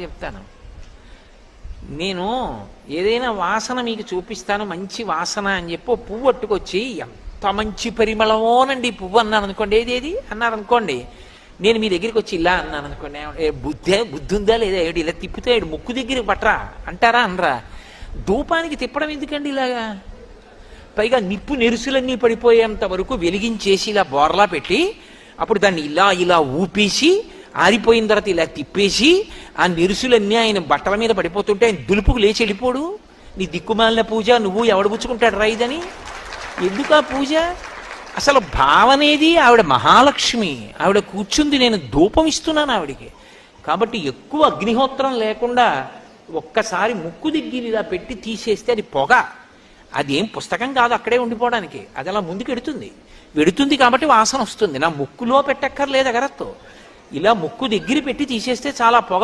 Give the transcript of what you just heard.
చెప్తాను. నేను ఏదైనా వాసన మీకు చూపిస్తాను, మంచి వాసన అని చెప్పి పువ్వు పట్టుకొచ్చి ఎంత మంచి పరిమళమోనండి పువ్వు అన్నాను అనుకోండి, ఏది అన్నారు అనుకోండి, నేను మీ దగ్గరికి వచ్చి ఇలా అన్నాను అనుకోండి, బుద్ధి ఉందా లేదా, ఏడు ఇలా తిప్పితే ముక్కు దగ్గరికి పట్టరా అంటారా అనరా? ధూపానికి తిప్పడం ఎందుకండి ఇలాగా? పైగా నిప్పు నెరుసులన్నీ పడిపోయేంత వరకు వెలిగించేసి ఇలా బోర్లా పెట్టి అప్పుడు దాన్ని ఇలా ఇలా ఊపేసి ఆరిపోయిన తర్వాత ఇలా తిప్పేసి ఆ నెరుసులన్నీ ఆయన బట్టల మీద పడిపోతుంటే ఆయన దులుపుకు లేచి వెళ్ళిపోడు. నీ దిక్కుమాలిన పూజ, నువ్వు ఎవడు పుచ్చుకుంటాడు రైదని? ఎందుకు ఆ పూజ? అసలు భావనేది ఆవిడ మహాలక్ష్మి, ఆవిడ కూర్చుంది, నేను ధూపం ఇస్తున్నాను ఆవిడికి. కాబట్టి ఎక్కువ అగ్నిహోత్రం లేకుండా ఒక్కసారి ముక్కు దగ్గర ఇలా పెట్టి తీసేస్తే అది పొగ, అదేం పుస్తకం కాదు అక్కడే ఉండిపోవడానికి, అది అలా ముందుకు వెడుతుంది కాబట్టి వాసన వస్తుంది. నా ముక్కులో పెట్టక్కర్లేదు అగరత్తో, ఇలా ముక్కు దగ్గర పెట్టి తీసేస్తే చాలా పొగ